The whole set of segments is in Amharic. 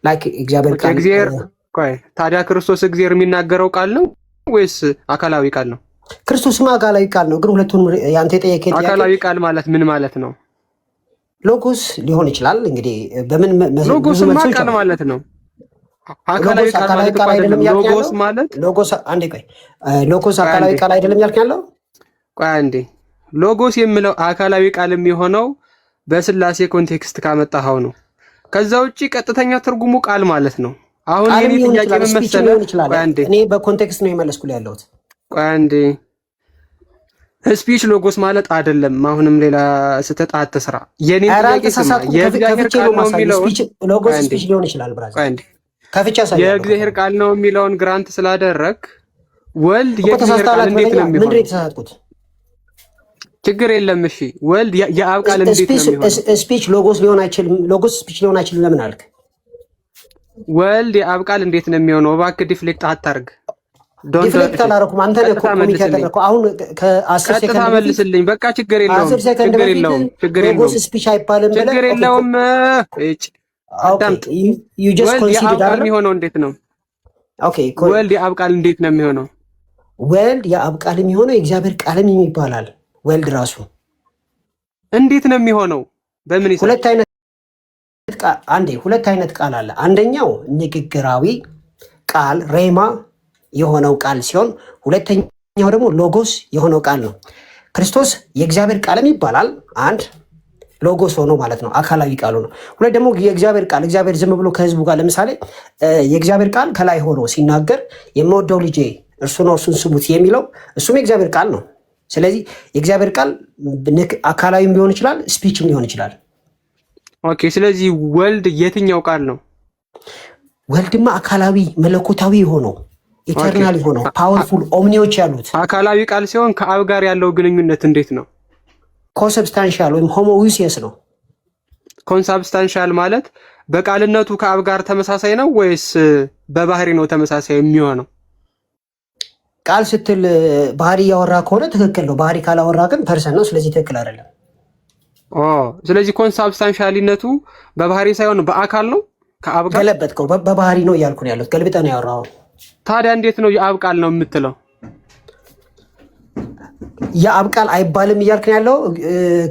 ላይክ እግዚአብሔር ቃል እግዚአብሔር ቆይ ታዲያ ክርስቶስ እግዚአብሔር የሚናገረው ቃል ነው ወይስ አካላዊ ቃል ነው? ክርስቶስማ አካላዊ ቃል ነው። ግን ሁለቱንም ያንተ የጠየቀኝ ጥያቄ አካላዊ ቃል ማለት ምን ማለት ነው? ሎጎስ ሊሆን ይችላል። እንግዲህ በምን ሎጎስማ ቃል ማለት ነው። አካላዊ ቃል አይደለም። ሎጎስ ማለት ሎጎስ አንዴ ቆይ ሎጎስ አካላዊ ቃል አይደለም ያልከኝ ያለው? ቆይ አንዴ ሎጎስ የሚለው አካላዊ ቃል የሚሆነው በስላሴ ኮንቴክስት ካመጣኸው ነው። ከዛ ውጪ ቀጥተኛ ትርጉሙ ቃል ማለት ነው። አሁን የኔ ጥያቄ ምን መሰለህ? ቆይ አንዴ እኔ በኮንቴክስት ነው የመለስኩልህ ያለሁት። ቆይ አንዴ ስፒች ሎጎስ ማለት አይደለም። አሁንም ሌላ ስህተት አትስራ። የኔ ጥያቄ ስማ። የእግዚአብሔር ቃል ነው የሚለው ሎጎስ ስፒች ሊሆን ይችላል ብራዘር። ቆይ አንዴ ከፍቻ ሳይሆን የእግዚአብሔር ቃል ነው የሚለውን ግራንት ስላደረክ ወልድ የእግዚአብሔር ቃል እንዴት ነው የሚሆነው? ምንድን ነው የተሳሳትኩት? ችግር የለም እሺ። ወልድ የአብ ቃል እንዴት ነው የሚሆነው? ስፒች ሎጎስ ሊሆን አይችልም። ሎጎስ ስፒች ሊሆን አይችልም ለምን አልክ? ወልድ የአብ ቃል እንዴት ነው የሚሆነው? እባክህ ዲፍሌክት አታርግ። ዲፍሌክት አላደረኩም። አንተ ነህ ኮሚቴ ያደረከው። አሁን ከ10 ሰከንድ ተመልስልኝ። በቃ ችግር የለውም። ችግር የለውም። ሎጎስ ስፒች አይባልም ብለህ ችግር የለውም። እጭ አዳምጥ። you just ወልድ consider የአብ ቃል የሚሆነው እንዴት ነው? ኦኬ ወልድ የአብ ቃል እንዴት ነው የሚሆነው? ወልድ የአብ ቃል የሚሆነው የእግዚአብሔር ቃልም ይባላል። ወልድ ራሱ እንዴት ነው የሚሆነው? በምን ይሰራል? ሁለት አይነት ቃል አለ። አንደኛው ንግግራዊ ቃል ሬማ የሆነው ቃል ሲሆን ሁለተኛው ደግሞ ሎጎስ የሆነው ቃል ነው። ክርስቶስ የእግዚአብሔር ቃልም ይባላል። አንድ ሎጎስ ሆኖ ማለት ነው፣ አካላዊ ቃሉ ነው። ሁለት ደግሞ የእግዚአብሔር ቃል እግዚአብሔር ዝም ብሎ ከህዝቡ ጋር ለምሳሌ የእግዚአብሔር ቃል ከላይ ሆኖ ሲናገር የምወደው ልጄ እርሱ ነው እርሱን ስሙት የሚለው እሱም የእግዚአብሔር ቃል ነው። ስለዚህ የእግዚአብሔር ቃል አካላዊም ሊሆን ይችላል፣ ስፒችም ሊሆን ይችላል። ኦኬ። ስለዚህ ወልድ የትኛው ቃል ነው? ወልድማ አካላዊ መለኮታዊ ሆኖ ኢተርናል ሆኖ ፓወርፉል ኦምኒዎች ያሉት አካላዊ ቃል ሲሆን ከአብ ጋር ያለው ግንኙነት እንዴት ነው? ኮንሰብስታንሻል ወይም ሆሞዊሲየስ ነው። ኮንሰብስታንሻል ማለት በቃልነቱ ከአብ ጋር ተመሳሳይ ነው ወይስ በባህሪ ነው ተመሳሳይ የሚሆነው? ቃል ስትል ባህሪ እያወራ ከሆነ ትክክል ነው። ባህሪ ካላወራ ግን ፐርሰን ነው። ስለዚህ ትክክል አይደለም። ስለዚህ ኮንሰብስታንሻሊነቱ በባህሪ ሳይሆን በአካል ነው። ከአብ ጋር ገለበጥከው። በባህሪ ነው እያልኩ ነው ያሉት። ገልብጠህ ነው ያወራኸው። ታዲያ እንዴት ነው የአብ ቃል ነው የምትለው? የአብ ቃል አይባልም እያልክ ነው ያለው።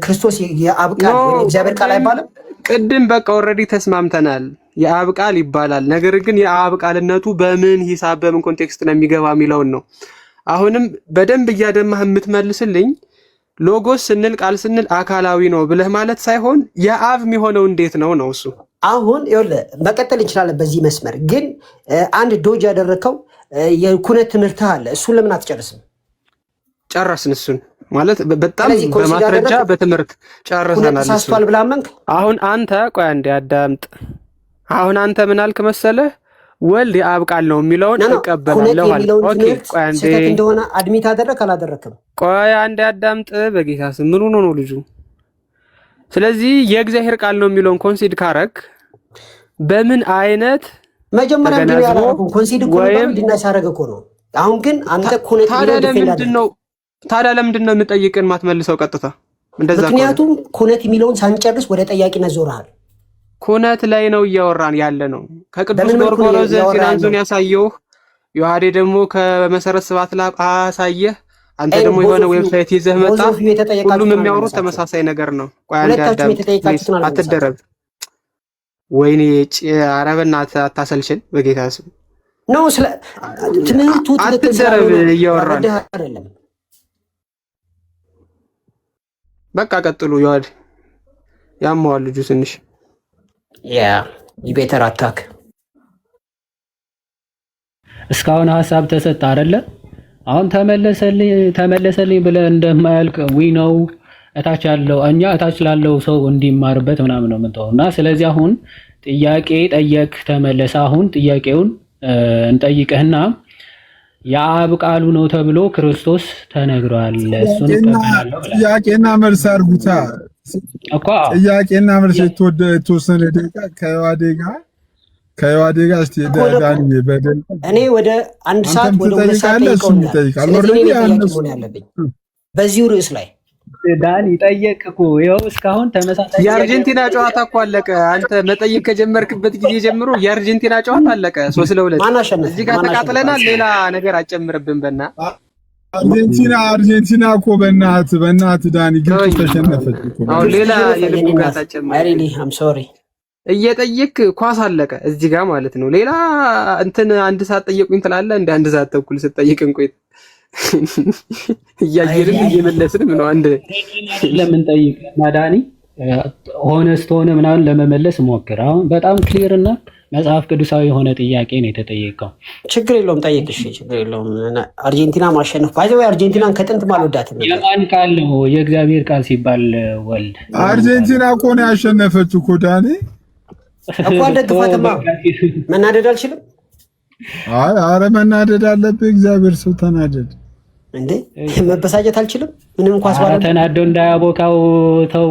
ክርስቶስ የአብ ቃል ወይ እግዚአብሔር ቃል አይባልም። ቅድም በቃ ኦልሬዲ ተስማምተናል። የአብ ቃል ይባላል። ነገር ግን የአብ ቃልነቱ በምን ሂሳብ በምን ኮንቴክስት ነው የሚገባ የሚለውን ነው። አሁንም በደንብ እያደማህ የምትመልስልኝ ሎጎስ ስንል ቃል ስንል አካላዊ ነው ብለህ ማለት ሳይሆን የአብ የሚሆነው እንዴት ነው ነው እሱ። አሁን ይኸውልህ መቀጠል እንችላለን በዚህ መስመር። ግን አንድ ዶጅ ያደረከው የኩነት ትምህርት አለ። እሱን ለምን አትጨርስም? ጨረስን። እሱን ማለት በጣም በማስረጃ በትምህርት ጨርሰናል። ተሳስቷል ብለህ አመንክ። አሁን አንተ ቆይ አንዴ አዳምጥ። አሁን አንተ ምን አልክ መሰለህ? ወልድ የአብ ቃል ነው የሚለውን እቀበላለሁ ማለት። ኦኬ ቆይ አንዴ ስህተት እንደሆነ አድሚት አደረክ አላደረክም? ቆይ አንዴ አዳምጥ። በጌታ ስም ምን ሆኖ ነው ልጁ? ስለዚህ የእግዚአብሔር ቃል ነው የሚለውን ኮንሲድ ካረክ በምን አይነት መጀመሪያ ምን ያደረኩ ኮንሲድ እኮ ነው እንድናሳረግ እኮ ነው። አሁን ግን አንተ ኩነት ታዲያ ለምንድን ነው የምጠይቅን ማትመልሰው ቀጥታ? እንደዛ ምክንያቱም ኩነት የሚለውን ሳንጨርስ ወደ ጠያቂነት ዞርሃል። ኩነት ላይ ነው እያወራን ያለ ነው። ከቅዱስ ጎርጎርዮስ ዚናንዙን ያሳየው ዮሐዴ ደግሞ ከመሰረት ስብሐት ላይ አሳየህ። አንተ ደግሞ የሆነ ዌብሳይት ይዘህ መጣ። ሁሉም የሚያወሩት ተመሳሳይ ነገር ነው። ቆይ አንተ አትደረብ። ወይኔ አረበና አታሰልችን በጌታ ስም ነው። ስለ ትምህርቱ አትደረብ እያወራን አይደለም። በቃ ቀጥሉ። ዮሐዴ ያማዋል ልጁ ትንሽ የቤተር አታክ እስካሁን ሀሳብ ተሰጠ አይደለ? አሁን ተመለሰልኝ ብለህ እንደማያልቅ ነው እታች ያለው እኛ እታች ላለው ሰው እንዲማርበት ምናምን ነው የምንተው እና ስለዚህ አሁን ጥያቄ ጠየቅ ተመለሰ። አሁን ጥያቄውን እንጠይቅህና የአብ ቃሉ ነው ተብሎ ክርስቶስ ተነግሯል። እሱን ተቀበላለሁ። ጥያቄና መልስ አድርጉታ እኮ ጥያቄና መልስ የተወሰነ ደቂቃ ከዮሐዴ ጋር እስቲ ዳኒ በደል እኔ ወደ አንድ ሰዓት ወደ 2 ሰዓት ጠይቀውኛል። ስለዚህ እኔ ጥያቄ ሆነ ያለብኝ በዚሁ ርዕስ ላይ ዳኒ ጠየቅኩ። ይኸው እስካሁን ተመሳሳይ የአርጀንቲና ጨዋታ እኮ አለቀ። አንተ መጠየቅ ከጀመርክበት ጊዜ ጀምሮ የአርጀንቲና ጨዋታ አለቀ 3-2። እዚህ ጋር ተቃጥለናል። ሌላ ነገር አጨምርብን በና አርጀንቲና እኮ በእናትህ ዳኒ ግብጽ ተሸነፈች እኮ። አሁን ሌላ የልብ ጋር ታጨምር እየጠየቅ ኳስ አለቀ እዚህ ጋር ማለት ነው። ሌላ እንትን አንድ ሰዓት ጠየቁኝ ትላለህ። እንደ አንድ ሰዓት ተኩል ስትጠይቅን ቆይ እያየልን እየመለስን ነው። አንድ ለምን ጠይቅ ማዳኒ ሆነስት ሆነ ምናምን ለመመለስ ሞክር። አሁን በጣም ክሊር እና መጽሐፍ ቅዱሳዊ የሆነ ጥያቄ ነው የተጠየቀው። ችግር የለውም ጠይቅ። እሺ ችግር የለውም። አርጀንቲና ማሸነፍ ባይዘው አርጀንቲናን ከጥንት ማልወዳትም ነበር። የማን ቃል ነው? የእግዚአብሔር ቃል ሲባል ወልድ። አርጀንቲና እኮ ነው ያሸነፈችው እኮ ዳኒ እኮ አልደግፋትማ። መናደድ አልችልም። አረ መናደድ አለብህ። እግዚአብሔር ሰው ተናደድ እንዴ መበሳጨት አልችልም። ምንም ኳስ ባለ ተናዶ እንዳያቦካው ተው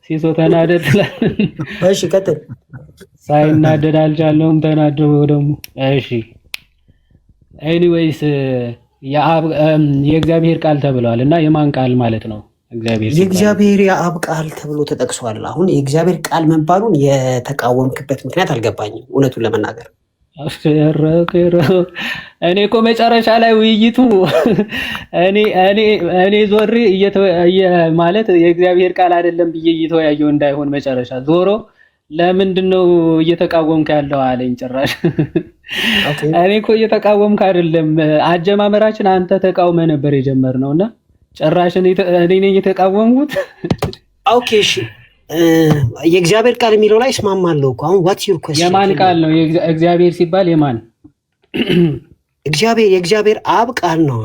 ሲሶ ተናደድ። እሺ ቀጥል። ሳይናደድ አልቻለውም ተናዶ ደግሞ። እሺ ኤኒዌይስ የእግዚአብሔር ቃል ተብሏል እና የማን ቃል ማለት ነው? የእግዚአብሔር የአብ ቃል ተብሎ ተጠቅሷል። አሁን የእግዚአብሔር ቃል መባሉን የተቃወምክበት ምክንያት አልገባኝም እውነቱን ለመናገር። እኔ እኮ መጨረሻ ላይ ውይይቱ እኔ ዞሬ ማለት የእግዚአብሔር ቃል አይደለም ብዬ እየተወያየሁ እንዳይሆን መጨረሻ ዞሮ ለምንድነው እየተቃወምክ ያለው አለኝ ጭራሽ። እኔ እኮ እየተቃወምክ አይደለም፣ አጀማመራችን አንተ ተቃውመ ነበር የጀመርነውና ጭራሽ እኔ ነኝ የተቃወምኩት። ኦኬ እሺ የእግዚአብሔር ቃል የሚለው ላይ እስማማለሁ እኮ። አሁን ዋትስ ዩር ኩዌስችን? የማን ቃል ነው እግዚአብሔር ሲባል? የማን የእግዚአብሔር አብ ቃል ነው።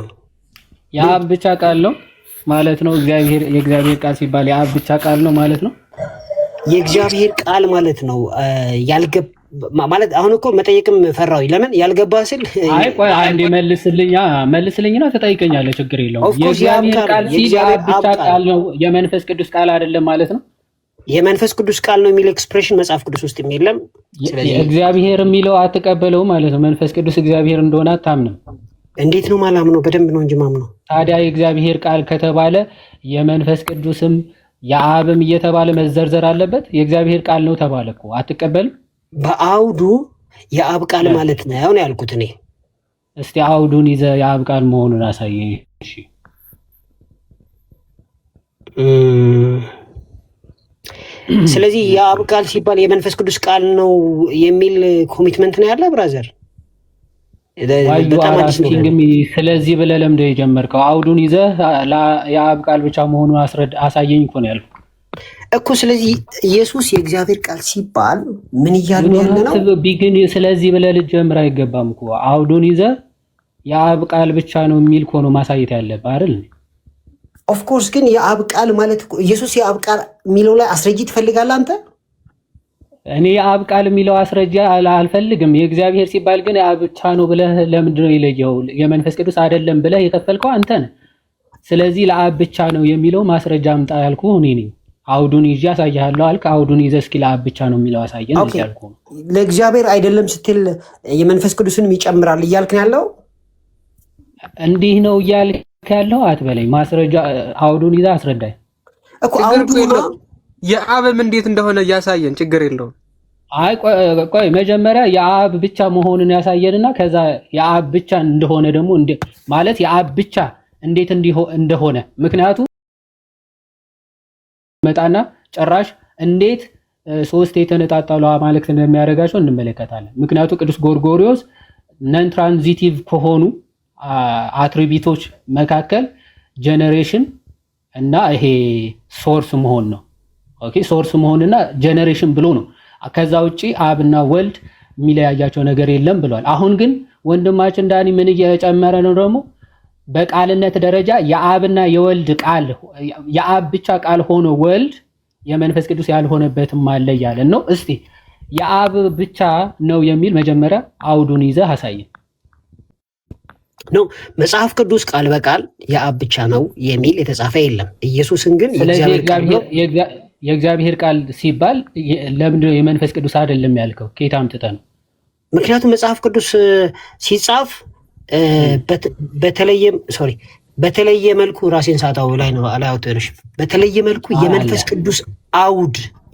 የአብ ብቻ ቃል ነው ማለት ነው? የእግዚአብሔር ቃል ሲባል የአብ ብቻ ቃል ነው ማለት ነው? የእግዚአብሔር ቃል ማለት ነው ማለት አሁን እኮ መጠየቅም ፈራዊ። ለምን ያልገባ ስል አይ ቆይ አንዴ መልስልኝና ተጠይቀኛለህ። ችግር የለውም። የእግዚአብሔር ቃል ሲል የአብ ብቻ ቃል ነው፣ የመንፈስ ቅዱስ ቃል አይደለም ማለት ነው? የመንፈስ ቅዱስ ቃል ነው የሚል ኤክስፕሬሽን መጽሐፍ ቅዱስ ውስጥ የለም። ስለዚህ እግዚአብሔር የሚለው አትቀበለው ማለት ነው። መንፈስ ቅዱስ እግዚአብሔር እንደሆነ አታምንም። እንዴት ነው ማላምነው? በደንብ ነው እንጂ ማምነው። ታዲያ የእግዚአብሔር ቃል ከተባለ የመንፈስ ቅዱስም የአብም እየተባለ መዘርዘር አለበት። የእግዚአብሔር ቃል ነው ተባለ እኮ አትቀበልም? በአውዱ የአብ ቃል ማለት ነው ያልኩት እኔ። እስቲ አውዱን ይዘህ የአብ ቃል መሆኑን አሳየኝ። እሺ ስለዚህ የአብ ቃል ሲባል የመንፈስ ቅዱስ ቃል ነው የሚል ኮሚትመንት ነው ያለ ብራዘር። ስለዚህ ብለህ ለምንድን ነው የጀመርከው? አውዱን ይዘህ የአብ ቃል ብቻ መሆኑን አሳየኝ እኮ ነው ያልኩህ እኮ። ስለዚህ ኢየሱስ የእግዚአብሔር ቃል ሲባል ምን እያሉ ያለ ነው? ቢግን ስለዚህ ብለህ ልትጀምር አይገባም እኮ። አውዱን ይዘህ የአብ ቃል ብቻ ነው የሚል እኮ ነው ማሳየት ያለብህ አይደል? ኦፍኮርስ ግን የአብ ቃል ማለት እኮ ኢየሱስ የአብ ቃል የሚለው ላይ አስረጂ ትፈልጋለህ አንተ? እኔ የአብ ቃል የሚለው አስረጃ አልፈልግም። የእግዚአብሔር ሲባል ግን የአብ ብቻ ነው ብለህ ለምንድን ነው የለየው? የመንፈስ ቅዱስ አይደለም ብለህ የከፈልከው አንተ ነህ። ስለዚህ ለአብ ብቻ ነው የሚለው ማስረጃ አምጣ ያልኩህ እኔ ነኝ። አውዱን ይዤ አሳይሃለሁ አልክ። አውዱን ይዘህ እስኪ ለአብ ብቻ ነው የሚለው አሳየን ያልኩህ። ለእግዚአብሔር አይደለም ስትል የመንፈስ ቅዱስንም ይጨምራል እያልክ ነው ያለው? እንዲህ ነው እያልክ ያለው አትበለኝ። ማስረጃ አውዱን ይዘህ አስረዳኝ እኮ። አውዱን የአብም እንዴት እንደሆነ እያሳየን ችግር የለውም። አይ ቆይ መጀመሪያ የአብ ብቻ መሆኑን ያሳየንና ከዛ የአብ ብቻ እንደሆነ ደግሞ ማለት የአብ ብቻ እንዴት እንደሆነ ምክንያቱም መጣና ጭራሽ እንዴት ሶስት የተነጣጣሉ አማልክት እንደሚያደርጋቸው እንመለከታለን። ምክንያቱም ቅዱስ ጎርጎሪዮስ ነን ትራንዚቲቭ ከሆኑ አትሪቢዩቶች መካከል ጀነሬሽን እና ይሄ ሶርስ መሆን ነው። ኦኬ ሶርስ መሆንና ጀነሬሽን ብሎ ነው። ከዛ ውጪ አብና ወልድ የሚለያያቸው ነገር የለም ብሏል። አሁን ግን ወንድማችን ዳኒ ምን እየጨመረ ነው ደግሞ በቃልነት ደረጃ የአብና የወልድ ቃል የአብ ብቻ ቃል ሆኖ ወልድ የመንፈስ ቅዱስ ያልሆነበትም አለ እያለን ነው። እስቲ የአብ ብቻ ነው የሚል መጀመሪያ አውዱን ይዘህ አሳየን። ነው መጽሐፍ ቅዱስ ቃል በቃል የአብ ብቻ ነው የሚል የተጻፈ የለም። ኢየሱስን ግን የእግዚአብሔር ቃል ሲባል ለምንድን ነው የመንፈስ ቅዱስ አይደለም ያልከው? ከየት አምጥተህ ነው? ምክንያቱም መጽሐፍ ቅዱስ ሲጻፍ በተለየ መልኩ ራሴን ሳታው ላይ ነው አላውተርሽ በተለየ መልኩ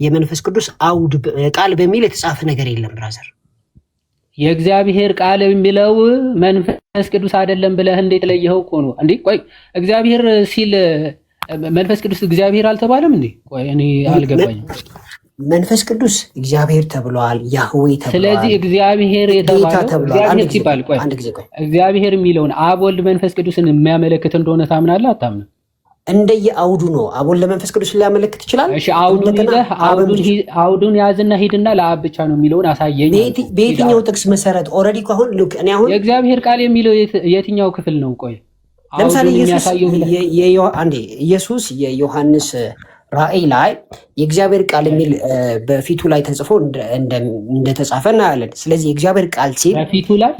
የመንፈስ ቅዱስ አውድ ቃል በሚል የተጻፈ ነገር የለም ብራዘር። የእግዚአብሔር ቃል የሚለው መንፈስ ቅዱስ አይደለም ብለህ እንዴት ለየኸው እኮ ነው እንዴ? ቆይ እግዚአብሔር ሲል መንፈስ ቅዱስ እግዚአብሔር አልተባለም እንዴ? ቆይ እኔ አልገባኝም። መንፈስ ቅዱስ እግዚአብሔር ተብሏል፣ ያህዌ ተብሏል። ስለዚህ እግዚአብሔር የተባለው እግዚአብሔር ሲባል ቆይ እግዚአብሔር የሚለውን አብ ወልድ መንፈስ ቅዱስን የሚያመለክት እንደሆነ ታምናለህ አታምንም? እንደየአውዱ ነው። አብ ወልድ መንፈስ ቅዱስ ሊያመለክት ይችላል። እሺ አውዱን ያዝና ሂድና ለአብ ብቻ ነው የሚለውን አሳየኝ። በየትኛው ጥቅስ መሰረት? ኦልሬዲ እኮ አሁን ሉክ እኔ አሁን የእግዚአብሔር ቃል የሚለው የትኛው ክፍል ነው? ቆይ ለምሳሌ ኢየሱስ የዮሐንስ ራእይ ላይ የእግዚአብሔር ቃል የሚል በፊቱ ላይ ተጽፎ እንደተጻፈ እናያለን። ስለዚህ የእግዚአብሔር ቃል ሲል በፊቱ ላይ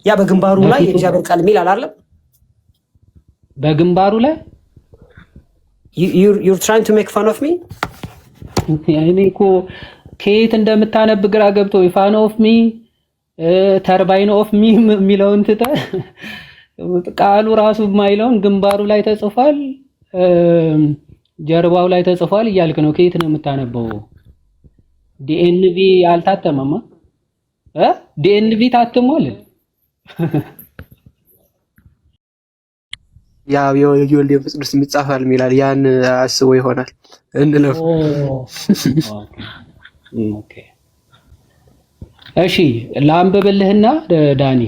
ያ በግንባሩ ላይ የእግዚአብሔር ቃል የሚል አላለም? በግንባሩ ላይ you're trying to make fun of me? እኔ እኮ ከየት እንደምታነብ ግራ ገብቶ ፋን ኦፍ ሚ ተርባይን ኦፍ ሚ የሚለውን ትተህ ቃሉ ራሱ የማይለውን ግንባሩ ላይ ተጽፏል ጀርባው ላይ ተጽፏል እያልክ ነው። ከየት ነው የምታነበው? ዲኤንቪ አልታተመማ? ዲኤንቪ ታትሟል። ያ የወልድ መንፈስ ቅዱስ የሚጻፋል ይላል። ያን አስቦ ይሆናል እንለፍ። ኦኬ እሺ፣ ላንብብልህና ዳኒ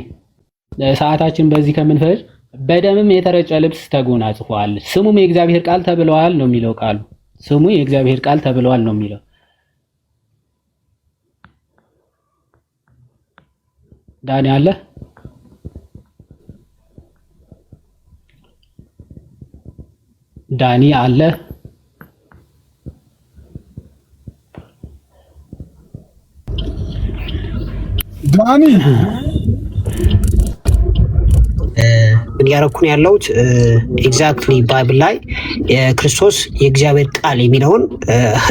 ሰዓታችን በዚህ ከምንፈጅ በደምም የተረጨ ልብስ ተጎናጽፏል፣ ስሙም የእግዚአብሔር ቃል ተብለዋል ነው የሚለው ቃሉ። ስሙ የእግዚአብሔር ቃል ተብለዋል ነው የሚለው። ዳኒ አለ? ዳኒ አለ? ዳኒ ያረኩን ያለውት ኤግዛክትሊ ባይብል ላይ ክርስቶስ የእግዚአብሔር ቃል የሚለውን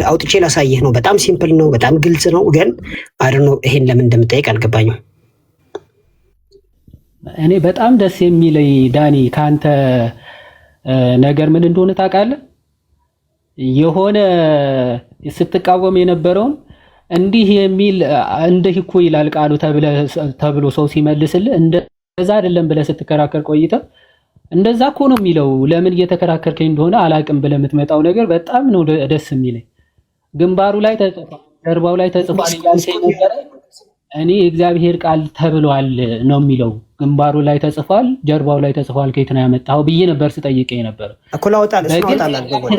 አውጥቼ ላሳየህ ነው። በጣም ሲምፕል ነው፣ በጣም ግልጽ ነው። ግን አይ ዶንት ኖ ይሄን ለምን እንደምጠይቅ አልገባኝም። እኔ በጣም ደስ የሚለኝ ዳኒ ካንተ ነገር ምን እንደሆነ ታውቃለህ? የሆነ ስትቃወም የነበረውን እንዲህ የሚል እንዲህ እኮ ይላል ቃሉ ተብሎ ሰው ሲመልስልህ እንደዛ አይደለም ብለህ ስትከራከር ቆይተህ እንደዛ እኮ ነው የሚለው ለምን እየተከራከርከኝ እንደሆነ አላቅም ብለህ የምትመጣው ነገር በጣም ነው ደስ የሚለኝ። ግንባሩ ላይ ተጽፏል፣ ጀርባው ላይ ተጽፏል እያልከኝ ነበር። እኔ እግዚአብሔር ቃል ተብሏል ነው የሚለው። ግንባሩ ላይ ተጽፏል፣ ጀርባው ላይ ተጽፏል። ከየት ነው ያመጣው ብዬ ነበር ስጠይቀኝ ነበር እኮ። እግዚአብሔር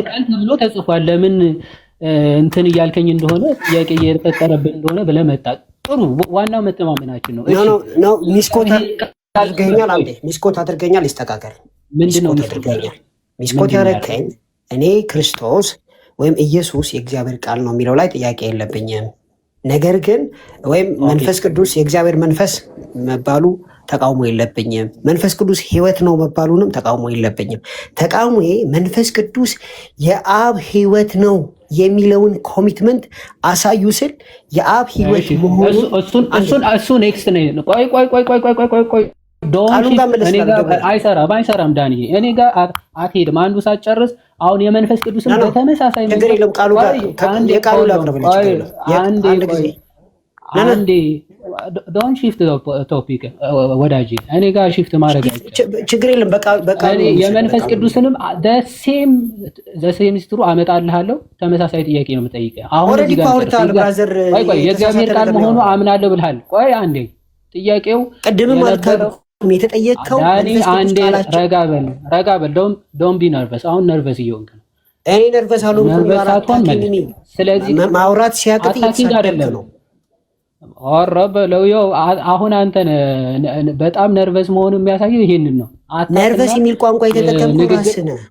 ቃል ተብሎ ተጽፏል ለምን እንትን እያልከኝ እንደሆነ ጥያቄ እየተፈጠረብን እንደሆነ ብለህ መጣ። ጥሩ፣ ዋናው መተማመናችን ነው። እሺ ነው ሚስኮት አድርገኛል፣ ይስተካከል። ምንድነው ሚስኮት ያደረከኝ? እኔ ክርስቶስ ወይም ኢየሱስ የእግዚአብሔር ቃል ነው የሚለው ላይ ጥያቄ የለብኝም። ነገር ግን ወይም መንፈስ ቅዱስ የእግዚአብሔር መንፈስ መባሉ ተቃውሞ የለብኝም። መንፈስ ቅዱስ ሕይወት ነው መባሉንም ተቃውሞ የለብኝም። ተቃውሞዬ መንፈስ ቅዱስ የአብ ሕይወት ነው የሚለውን ኮሚትመንት አሳዩ ስል የአብ ሕይወት መሆኑ እሱ ኔክስት ነው። ቆይ አይሰራም ዳኒ፣ እኔ ጋር አትሄድም። አንዱ ሳትጨርስ አሁን የመንፈስ ቅዱስን በተመሳሳይ አንዴ ዶንት ሺፍት ቶፒክ ወዳጅ፣ እኔ ጋር ሺፍት ማድረግ ችግር የለም። በቃ የመንፈስ ቅዱስንም ዘሴም ስትሩ አመጣልሃለሁ። ተመሳሳይ ጥያቄ ነው የምጠይቀህ። አሁን እዚህ ጋር ቆይ የእግዚአብሔር ቃል መሆኑ አምናለሁ ብለሃል። ቆይ አንዴ ጥያቄው ቅድምም አልከብኩም የተጠየቅከው ዳኒ፣ አንዴ ረጋ በል ዶንት ቢ ነርቨስ። አሁን ነርቨስ እየሆንክ ነው። እኔ ነርቨስ አልሆንኩም። ስለዚህ ማውራት ሲያቅት እየተሳደብክ ነው። በለው አሁን አንተ በጣም ነርቨስ መሆኑ የሚያሳየው ይሄንን ነው። ነርቨስ የሚል ቋንቋ የተጠቀምከው ራስህ ነህ።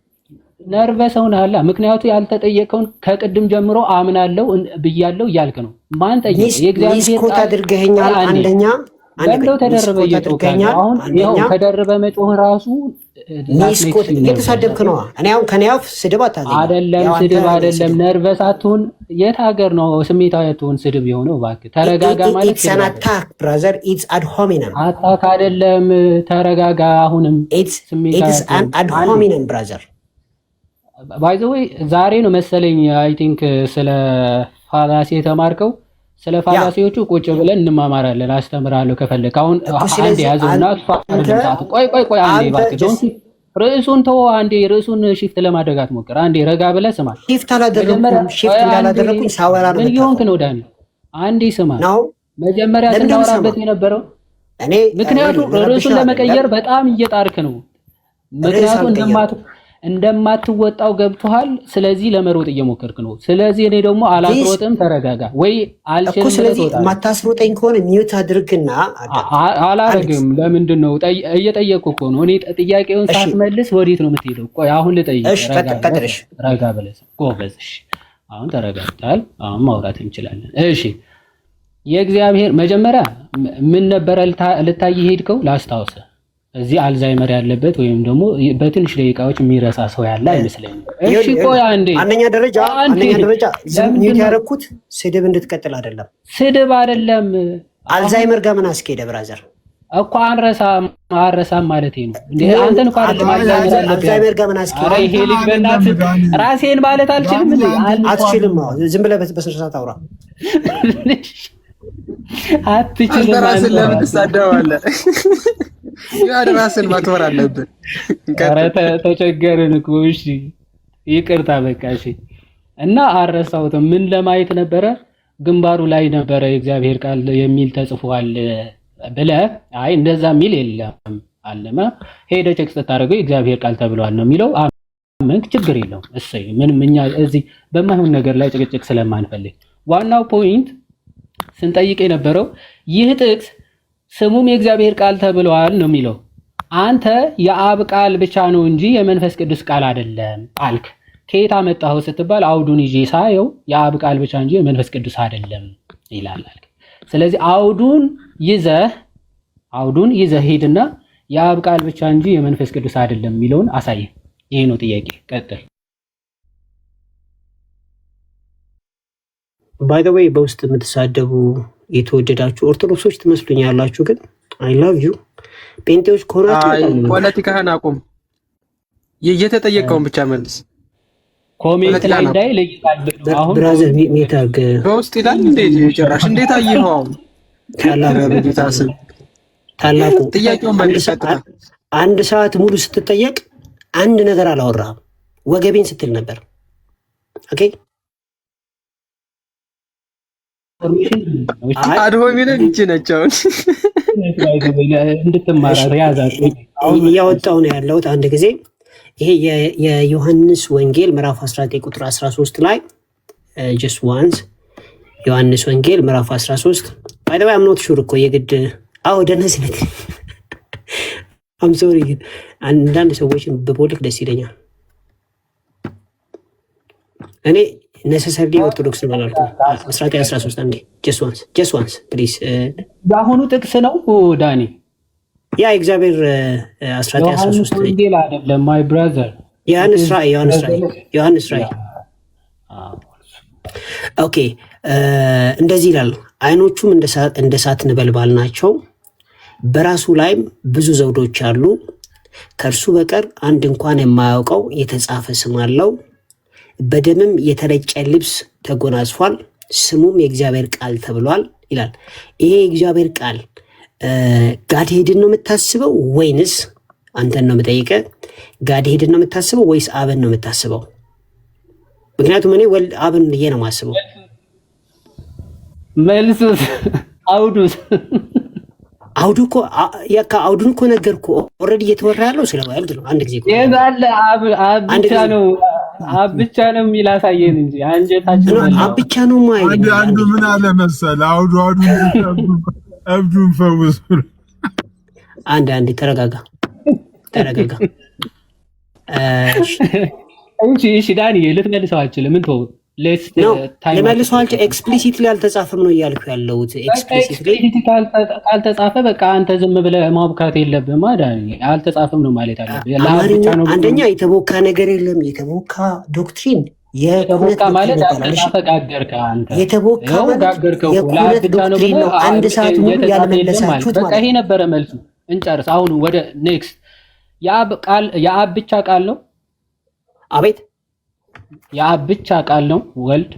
ነርቨስ ሆነሃል። ምክንያቱ ያልተጠየቀውን ከቅድም ጀምሮ አምናለሁ ብያለሁ እያልክ ነው። ማን ጠየቀ? የእግዚአብሔር ቃል አድርገኸኛል። አንደኛ በለው ተደረበ እየጮኸኛል። አሁን ይኸው ከደረበ መጮህ ራሱ ሚስኮት እየተሳደብክ ነው። እኔ አሁን ከኔ አፍ ስድብ አታገኝ። አይደለም ስድብ አይደለም። ነርቨስ አትሁን። የት ሀገር ነው ስሜታዊ አትሁን ስድብ የሆነው? እባክህ ተረጋጋ። ማለት ኢትስ አን አታክ ብራዘር፣ ኢትስ አድ ሆሚነም። አታክ አይደለም፣ ተረጋጋ። አሁንም ኢትስ አን አድ ሆሚነም ብራዘር። ባይ ዘ ዌይ ዛሬ ነው መሰለኝ አይ ቲንክ ስለ ፋላሲ የተማርከው። ስለ ፋላሲዎቹ ቁጭ ብለን እንማማራለን። አስተምራለሁ ከፈለክ። አሁን አንዴ ያዘውና ቆይ አንዴ እባክህ ርዕሱን ተወው። አንዴ ርዕሱን ሺፍት ለማድረግ አትሞክር። አንዴ ረጋ ብለህ ስማ። ሺፍት እንዳላደረኩኝ ሳወራ ነው። ምን እየሆንክ ነው ዳኒ? አንዴ ስማ። መጀመሪያ ስናወራበት የነበረው ምክንያቱም ርዕሱን ለመቀየር በጣም እየጣርክ ነው። ምክንያቱም እንደማትወጣው ገብቶሃል። ስለዚህ ለመሮጥ እየሞከርክ ነው። ስለዚህ እኔ ደግሞ አላስሮጥም። ተረጋጋ ወይ አልችልም። ስለዚህ ማታስሮጠኝ ከሆነ ሚውት አድርግና አላረግም። ለምንድን ነው እየጠየቅኩ እኮ ነው። እኔ ጥያቄውን ሳትመልስ ወዴት ነው የምትሄደው? ቆይ አሁን ልጠይቅ። ረጋ ብለህ ጎበዝ። እሺ አሁን ተረጋግተሃል። አሁን ማውራት እንችላለን። እሺ የእግዚአብሔር መጀመሪያ ምን ነበረ ልታይ ሄድከው? ላስታውሰህ እዚህ አልዛይመር ያለበት ወይም ደግሞ በትንሽ ደቂቃዎች የሚረሳ ሰው ያለ አይመስለኝም። እሺ ቆይ አንደኛ ደረጃ ሚውት ያደረኩት ስድብ እንድትቀጥል አይደለም። ስድብ አይደለም። አልዛይመር ጋር ምን አስኬደ ብራዘር? እኮ አረሳም ማለት ነው እንዴ? አንተን እኮ አይደለም አልዛይመር ጋር ምን አስኬደ? ይሄ ልጅ በእናትህ ራሴን ማለት አልችልም እንዴ? አትችልም። ዝም ብለህ በስነ ስርዓት አውራ። አትችልም። ራስን ለምን ትሳደባለህ? ራስን ማክበር አለብን። ኧረ ተቸገርን እኮ። እሺ ይቅርታ በቃ እሺ። እና አረሳሁትም። ምን ለማየት ነበረ? ግንባሩ ላይ ነበረ የእግዚአብሔር ቃል የሚል ተጽፏል ብለህ አይ እንደዛ የሚል የለም አለማ ሄደህ ቼክ ስታደርገው የእግዚአብሔር ቃል ተብሏል ነው የሚለው። አመንክ፣ ችግር የለውም። እሰይ ምንም እኛ እዚህ በማይሆን ነገር ላይ ጭቅጭቅ ስለማንፈልግ ዋናው ፖይንት ስንጠይቅ የነበረው ይህ ጥቅስ ስሙም የእግዚአብሔር ቃል ተብሏል ነው የሚለው። አንተ የአብ ቃል ብቻ ነው እንጂ የመንፈስ ቅዱስ ቃል አይደለም አልክ። ከየት አመጣኸው ስትባል አውዱን ይዤ ሳየው የአብ ቃል ብቻ እንጂ የመንፈስ ቅዱስ አይደለም ይላል አልክ። ስለዚህ አውዱን ይዘህ ሄድና የአብ ቃል ብቻ እንጂ የመንፈስ ቅዱስ አይደለም የሚለውን አሳየ። ይሄ ነው ጥያቄ። ቀጥል። ባይ ዘ ዌይ በውስጥ የምትሳደቡ የተወደዳችሁ ኦርቶዶክሶች ትመስሉኛላችሁ፣ ግን አይ ላቭ ዩ። ጴንጤዎች ከሆናችሁ ፖለቲካህን አቁም። የተጠየቀውን ብቻ መልስ። ኮሜንት ላይ እንዳይ ለይቃል አሁን ብራዘር ሜታግ በውስጥ ይላል እንዴ? ጭራሽ እንዴት አየኸው? ታላቁ ጥያቄውን መልስ። አንድ ሰዓት ሙሉ ስትጠየቅ አንድ ነገር አላወራህም። ወገቤን ስትል ነበር። ኦኬ አድሆሚንን እንጂ ነቻውን እንድትማራ ያዛት እያወጣው ነው ያለሁት። አንድ ጊዜ ይሄ የዮሐንስ ወንጌል ምዕራፍ 19 ቁጥር 13 ላይ just once ዮሐንስ ወንጌል ምዕራፍ 13 by the way I'm not sure እኮ የግድ ደነስነት I'm sorry ግን አንዳንድ ሰዎችን በፖለቲክ ደስ ይለኛል። እኔ necessarily ኦርቶዶክስ ነው አላልኩም። 1913 አንዴ just once please ያሁኑ ጥቅስ ነው ዳኒ። ያ እግዚአብሔር 1913 ወንጌል አይደለም my brother ዮሐንስ ራእይ ኦኬ እንደዚህ ይላል። አይኖቹም እንደ እሳት ነበልባል ናቸው፣ በራሱ ላይም ብዙ ዘውዶች አሉ። ከእርሱ በቀር አንድ እንኳን የማያውቀው የተጻፈ ስም አለው። በደምም የተረጨ ልብስ ተጎናጽፏል፣ ስሙም የእግዚአብሔር ቃል ተብሏል ይላል። ይሄ የእግዚአብሔር ቃል ጋድሄድን ነው የምታስበው ወይንስ አንተን ነው የምጠይቀህ? ጋድሄድን ነው የምታስበው ወይስ አብን ነው የምታስበው? ምክንያቱም እኔ አብን ብዬ ነው የማስበው። መልሱስ አውዱን እኮ ነገርኩህ። ኦልሬዲ እየተወራ ያለው ስለ ወልድ ነው። አንድ ጊዜ አብ ብቻ ነው የሚል አሳየን እንጂ አንጀታችን አብ ብቻ ነው ማለት አንዱ ምን አለ መሰለህ አብዱን ፈውስ። አንድ ተረጋጋ። እሺ ዳኒ ልትመልሰው አልችልም። ምን ተው ለመልሶ ኤክስፕሊሲትሊ አልተጻፈም ነው እያልኩ ያለሁት። ኤክስፕሊሲትሊ ካልተጻፈ በቃ አንተ ዝም ብለህ ማብካት የለብህም አይደል? አልተጻፈም ነው ማለት አለብህ። አንደኛ የተቦካ ነገር የለም። የተቦካ ዶክትሪን የተቦካ ማለት ተጋገርከ አንተ የተቦካ ጋገርከው የኩነት ዶክትሪን ነው። አንድ ሰዓት ሙሉ ያልመለሳችሁት ማለት በቃ ይሄ ነበረ መልሱ። እንጨርስ። አሁን ወደ ኔክስት። የአብ ብቻ ቃል ነው። አቤት የአብ ብቻ ቃል ነው ወልድ?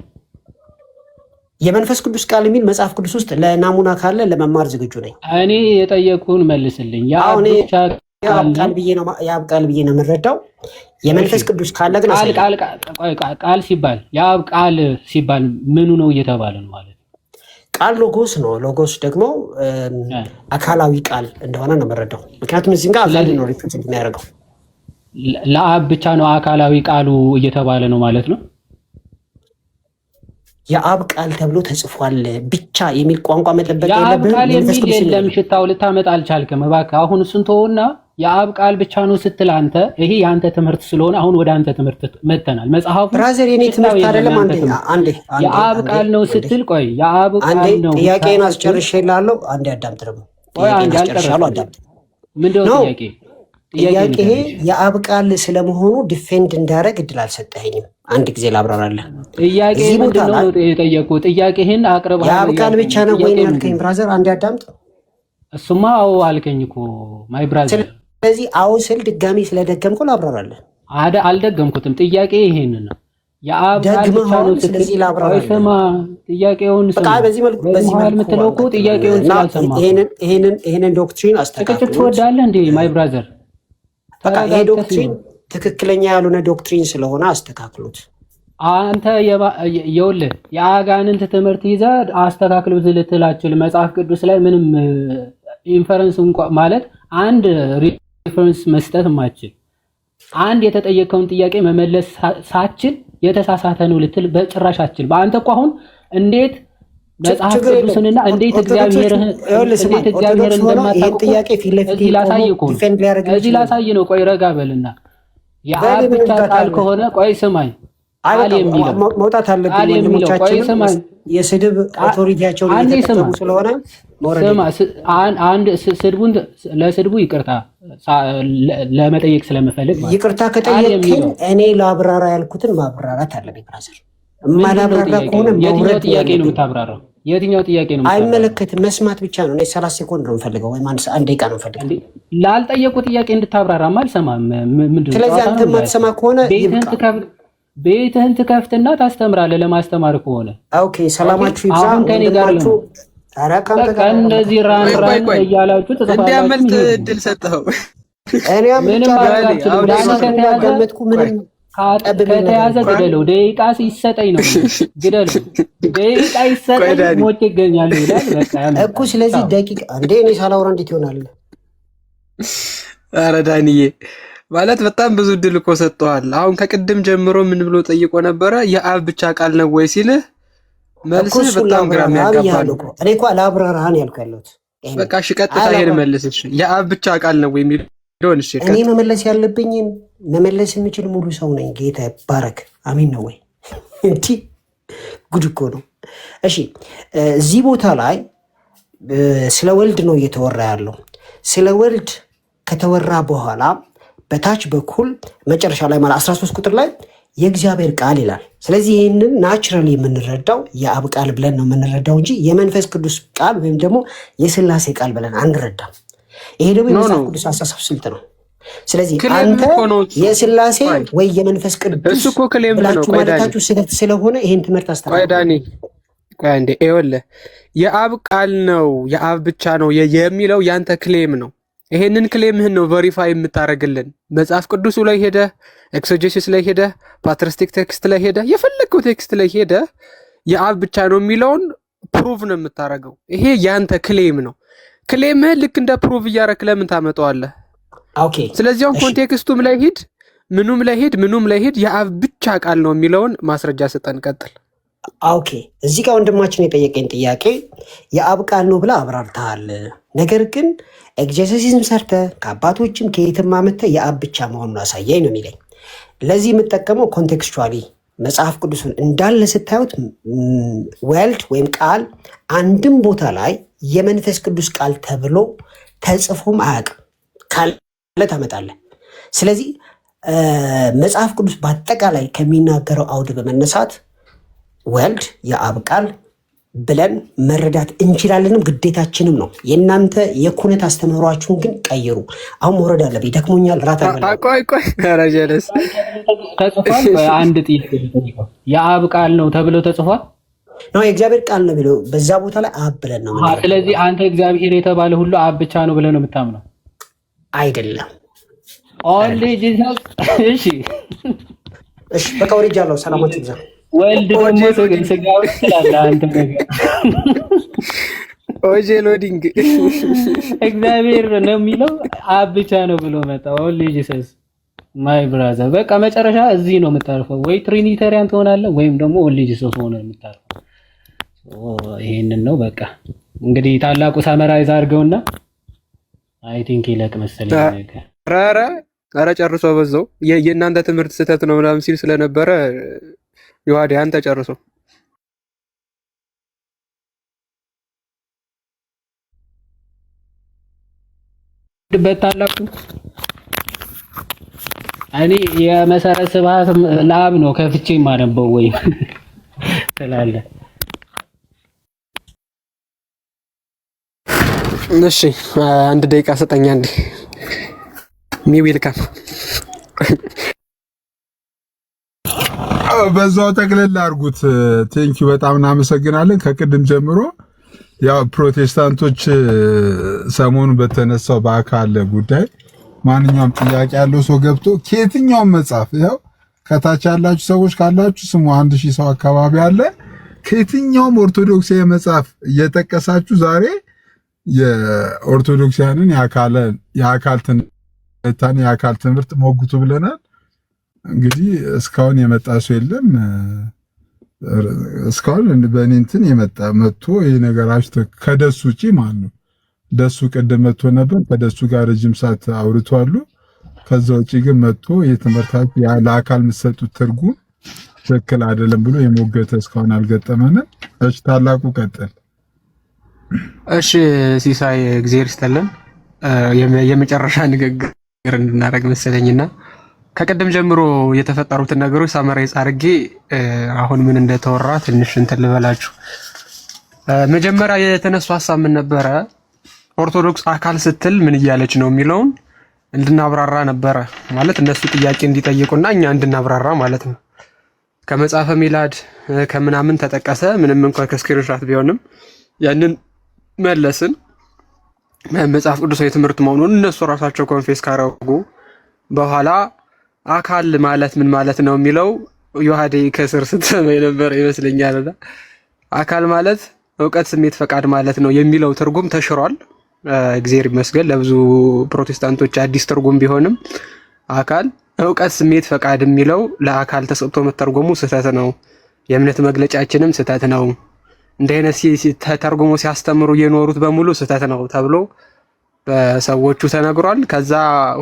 የመንፈስ ቅዱስ ቃል የሚል መጽሐፍ ቅዱስ ውስጥ ለናሙና ካለ ለመማር ዝግጁ ነኝ። እኔ የጠየቁን መልስልኝ። የአብ ብቻ ቃል ብዬ ነው የምረዳው። የመንፈስ ቅዱስ ካለ ግን ቃል ሲባል የአብ ቃል ሲባል ምኑ ነው እየተባለ ነው ማለት? ቃል ሎጎስ ነው። ሎጎስ ደግሞ አካላዊ ቃል እንደሆነ ነው የምረዳው። ምክንያቱም እዚህ ጋር አብዛኛው ነው ሪፕሬዘንት የሚያደርገው ለአብ ብቻ ነው አካላዊ ቃሉ እየተባለ ነው ማለት ነው። የአብ ቃል ተብሎ ተጽፏል ብቻ የሚል ቋንቋ መጠበቅ የለብህም። የአብ ቃል የሚል የለም። ሽታው ልታመጣ አልቻልክም። እባክህ አሁን እሱን ተውና የአብ ቃል ብቻ ነው ስትል አንተ ይሄ የአንተ ትምህርት ስለሆነ አሁን ወደ አንተ ትምህርት መተናል። መጽሐፉ ብራዘር የኔ ትምህርት አይደለም። አንዴ የአብ ቃል ነው ስትል ቆይ የአብ ቃል ነው። ጥያቄን አስጨርሼልሃለሁ። አንዴ አዳምጥ። ደግሞ ጥያቄን አስጨርሻለሁ። አዳምጥ። ምንድነው ጥያቄ? ጥያቄ የአብ ቃል ስለመሆኑ ዲፌንድ እንዳደረግ እድል አልሰጠኸኝም። አንድ ጊዜ ላብራራለህ። ጥያቄ ምንድነው ነው የጠየቁት? ጥያቄህን አቅርበህ የአብ ቃል ብቻ ነው ወይ ያልከኝ? ብራዘር አንዴ አዳምጥ። እሱማ አዎ አልከኝ እኮ ማይ ብራዘር። ስለዚህ አዎ ስል ድጋሚ ስለደገምኩ ላብራራለህ። አልደገምኩትም። ጥያቄ ይሄን ነው። የአብ ቃል ብቻ ነው ስለዚህ ላብራራለህ። ስማ ጥያቄውን ስማ። በቃ በዚህ መልኩ የምትለው እኮ ጥያቄውን ስላልሰማህ ይሄንን ዶክትሪን አስተካክሉ። ጭቅጭቅ ትወዳለህ እንዴ ማይ ብራዘር? በቃ ይሄ ዶክትሪን ትክክለኛ ያልሆነ ዶክትሪን ስለሆነ አስተካክሉት። አንተ ይኸውልህ የአጋንንት ትምህርት ይዘህ አስተካክሉት ልትላችል መጽሐፍ ቅዱስ ላይ ምንም ኢንፈረንስ እንኳን ማለት አንድ ሪፈረንስ መስጠት ማችል አንድ የተጠየቀውን ጥያቄ መመለስ ሳችል የተሳሳተ ነው ልትል በጭራሽ አችል። በአንተ እኮ አሁን እንዴት መጽሐፍ ቅዱስንና እንዴት እግዚአብሔርን እንደማታውቁ ጥያቄ ፊት ለፊት እዚህ ላሳይ ነው። ቆይ ረጋ በልና የአብ ብቻ ቃል ከሆነ ቆይ ስማኝ፣ ቃል የሚለው መውጣት አለብን። ወንድሞቻችን የስድብ አውቶሪቲያቸውን እየተጠቀሙ ስለሆነ አንድ ስድቡን ለስድቡ ይቅርታ ለመጠየቅ ስለምፈልግ ይቅርታ ከጠየቅን እኔ ለአብራራ ያልኩትን ማብራራት አለብኝ። ብራዘር ማላብራራ ከሆነ የትኛው ጥያቄ ነው የምታብራራው? የትኛው ጥያቄ ነው? አይመለከትም። መስማት ብቻ ነው። እኔ 30 ሴኮንድ ነው የምፈልገው ወይም አንድ ደቂቃ ነው የምፈልገው። ላልጠየቁ ጥያቄ እንድታብራራማ አልሰማም። ምንድነው? ስለዚህ አንተ የማትሰማ ከሆነ ቤትህን ትከፍትና ታስተምራለህ። ለማስተማር ከሆነ ኦኬ። ሰላማችሁ ይብዛ። ከኔ ጋር ነው። እንደዚህ ራን እያላችሁ እንዲያመልጥ እድል ሰጠኸው። ምንም ከተያዘ ግደለው። ደቂቃ ሲሰጠኝ ነው ግደለው። ደቂቃ ይሰጠኝ ሞቼ ይገኛሉ ይላል እኮ። ስለዚህ ደቂቃ እንዴ እኔ ሳላወራ እንዴት ይሆናል? ኧረ ዳንዬ ማለት በጣም ብዙ እድል እኮ ሰጥተዋል። አሁን ከቅድም ጀምሮ ምን ብሎ ጠይቆ ነበረ? የአብ ብቻ ቃል ነው ወይ ሲልህ መልስህ በጣም ግራ የሚያጋባ ነው። እኔ እኮ ለአብራራህን ያልኩ ያለሁት በቃ እሺ፣ ቀጥታ ይሄን መልስሽ የአብ ብቻ ቃል ነው ወይ የሚል ዶን። እሺ እኔ መመለስ ያለብኝን መመለስ የምችል ሙሉ ሰው ነኝ። ጌታ ይባረክ። አሚን ነው ወይ? እንዲ ጉድ እኮ ነው። እሺ እዚህ ቦታ ላይ ስለ ወልድ ነው እየተወራ ያለው። ስለ ወልድ ከተወራ በኋላ በታች በኩል መጨረሻ ላይ ማለት 13 ቁጥር ላይ የእግዚአብሔር ቃል ይላል። ስለዚህ ይህንን ናቹራሊ የምንረዳው የአብ ቃል ብለን ነው የምንረዳው እንጂ የመንፈስ ቅዱስ ቃል ወይም ደግሞ የስላሴ ቃል ብለን አንረዳም። ይሄ ደግሞ የመጽሐፍ ቅዱስ አስተሳሰብ ስልት ነው። ስለዚህ አንተ የስላሴ ወይ የመንፈስ ቅዱስ ብላችሁ ማለታችሁ ስህተት ስለሆነ ይህን ትምህርት አስተዳዳኒ ቆይ አንዴ ይኸውልህ የአብ ቃል ነው የአብ ብቻ ነው የሚለው ያንተ ክሌም ነው። ይሄንን ክሌምህን ነው ቨሪፋይ የምታደርግልን። መጽሐፍ ቅዱሱ ላይ ሄደ፣ ኤክሶጀሲስ ላይ ሄደ፣ ፓትሪስቲክ ቴክስት ላይ ሄደ፣ የፈለግከው ቴክስት ላይ ሄደ የአብ ብቻ ነው የሚለውን ፕሩቭ ነው የምታደርገው። ይሄ ያንተ ክሌም ነው። ክሌምህን ልክ እንደ ፕሩቭ እያደረክ ለምን ታመጣዋለህ? ኦኬ። ስለዚህ አሁን ኮንቴክስቱም ላይ ሂድ፣ ምኑም ላይ ሂድ የአብ ብቻ ቃል ነው የሚለውን ማስረጃ ስጠን። ቀጥል። ኦኬ። እዚህ ጋር ወንድማችን የጠየቀኝ ጥያቄ የአብ ቃል ነው ብለህ አብራርተሃል። ነገር ግን ኤግዜሲስም ሰርተ ከአባቶችም ከየትም አመተ የአብ ብቻ መሆኑን አሳያኝ ነው የሚለኝ። ለዚህ የምጠቀመው ኮንቴክስቹዋሊ መጽሐፍ ቅዱስን እንዳለ ስታዩት ወልድ ወይም ቃል አንድም ቦታ ላይ የመንፈስ ቅዱስ ቃል ተብሎ ተጽፎም አያውቅም። ካለ ታመጣለህ። ስለዚህ መጽሐፍ ቅዱስ በአጠቃላይ ከሚናገረው አውድ በመነሳት ወልድ የአብ ቃል ብለን መረዳት እንችላለንም ግዴታችንም ነው። የእናንተ የኩነት አስተምህሯችሁን ግን ቀይሩ። አሁን መውረድ አለብኝ፣ ደክሞኛል። ራት ቆይ ረጀለስ ተጽፏል። አንድ ጥያቄ የአብ ቃል ነው ተብሎ ተጽፏል ነው የእግዚአብሔር ቃል ነው የሚለው በዛ ቦታ ላይ አብ ብለን ነው። ስለዚህ አንተ እግዚአብሔር የተባለ ሁሉ አብ ብቻ ነው ብለን ነው የምታምነው? አይደለም። ኦንሊ ጂሰስ። እሺ በቃ ወርጃለሁ። ሰላማችሁ ይብዛ። ወልድ ደግሞ ስጋው ይችላል። አንተ ነገር ኦጄ ሎዲንግ እግዚአብሔር ነው የሚለው አብ ብቻ ነው ብሎ መጣ። ኦንሊ ጂሰስ ማይ ብራዘር። በቃ መጨረሻ እዚህ ነው የምታርፈው። ወይ ትሪኒታሪያን ትሆናለህ ወይም ደግሞ ኦንሊ ጂሰስ ሆነ የምታርፈው። ይሄንን ነው በቃ እንግዲህ ታላቁ ሳመራይዝ አድርገውና አይ ቲንክ ይለቅ መሰለኝ ነገር ኧረ ጨርሶ በዛው የእናንተ ትምህርት ስህተት ነው ምናምን ሲል ስለነበረ ዮሐዴ አንተ ጨርሶ። በታላቁ እኔ የመሰረት ስብሐት ለአብ ነው ከፍቼ የማነበው ወይ ትላለህ? እሺ አንድ ደቂቃ ሰጠኛ እንዴ ዌልካም። በዛው ጠቅልል አድርጉት። ቴንኪው በጣም እናመሰግናለን። ከቅድም ጀምሮ ያው ፕሮቴስታንቶች ሰሞኑን በተነሳው በአካል ጉዳይ ማንኛውም ጥያቄ ያለው ሰው ገብቶ ከየትኛውም መጽሐፍ ያው ከታች ያላችሁ ሰዎች ካላችሁ ስሙ 1000 ሰው አካባቢ አለ። ከየትኛውም ኦርቶዶክሳዊ መጽሐፍ እየጠቀሳችሁ ዛሬ የኦርቶዶክሳውያንን የአካል ትምህርት ሞግቱ ብለናል። እንግዲህ እስካሁን የመጣ ሰው የለም። እስካሁን በእኔ እንትን መጥቶ ይሄ ነገራችሁ ከደሱ ውጪ ማን ነው? ደሱ ቅድም መጥቶ ነበር። ከደሱ ጋር ረጅም ሰዓት አውርቷሉ። ከዛ ውጪ ግን መጥቶ የትምህርታችሁ ለአካል የምትሰጡት ትርጉም ትክክል አይደለም ብሎ የሞገተ እስካሁን አልገጠመንም። እሺ ታላቁ ቀጥል። እሺ ሲሳይ እግዚአብሔር ይስጥልን። የመጨረሻ ንግግር እንድናደርግ መሰለኝና ከቀደም ጀምሮ የተፈጠሩትን ነገሮች ሳመራይዝ አድርጌ አሁን ምን እንደተወራ ትንሽ እንትን ልበላችሁ። መጀመሪያ የተነሱ ሀሳብ ምን ነበረ? ኦርቶዶክስ አካል ስትል ምን እያለች ነው የሚለውን እንድናብራራ ነበረ። ማለት እነሱ ጥያቄ እንዲጠይቁና እኛ እንድናብራራ ማለት ነው። ከመጽሐፈ ሚላድ ከምናምን ተጠቀሰ። ምንም እንኳን ከስክሪንሾት ቢሆንም ያንን መለስን። መጽሐፍ ቅዱሳዊ ትምህርት መሆኑን እነሱ ራሳቸው ኮንፌስ ካረጉ በኋላ አካል ማለት ምን ማለት ነው የሚለው ዮሐዴ ከስር ስትሰማ የነበረ ይመስለኛልና አካል ማለት እውቀት፣ ስሜት፣ ፈቃድ ማለት ነው የሚለው ትርጉም ተሽሯል። እግዚአብሔር ይመስገን። ለብዙ ፕሮቴስታንቶች አዲስ ትርጉም ቢሆንም አካል፣ እውቀት፣ ስሜት፣ ፈቃድ የሚለው ለአካል ተሰጥቶ መተርጎሙ ስህተት ነው። የእምነት መግለጫችንም ስህተት ነው። እንዲህ አይነት ተተርጉሞ ሲያስተምሩ የኖሩት በሙሉ ስህተት ነው ተብሎ በሰዎቹ ተነግሯል። ከዛ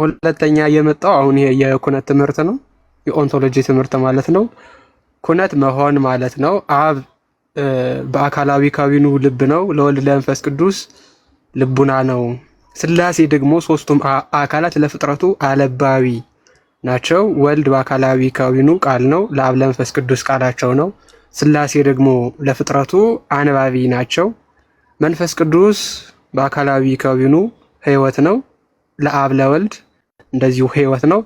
ሁለተኛ የመጣው አሁን ይሄ የኩነት ትምህርት ነው፣ የኦንቶሎጂ ትምህርት ማለት ነው። ኩነት መሆን ማለት ነው። አብ በአካላዊ ካዊኑ ልብ ነው፣ ለወልድ ለመንፈስ ቅዱስ ልቡና ነው። ሥላሴ ደግሞ ሶስቱም አካላት ለፍጥረቱ አለባዊ ናቸው። ወልድ በአካላዊ ካዊኑ ቃል ነው፣ ለአብ ለመንፈስ ቅዱስ ቃላቸው ነው። ሥላሴ ደግሞ ለፍጥረቱ አንባቢ ናቸው። መንፈስ ቅዱስ በአካላዊ ካዊኑ ሕይወት ነው፣ ለአብ ለወልድ እንደዚሁ ሕይወት ነው።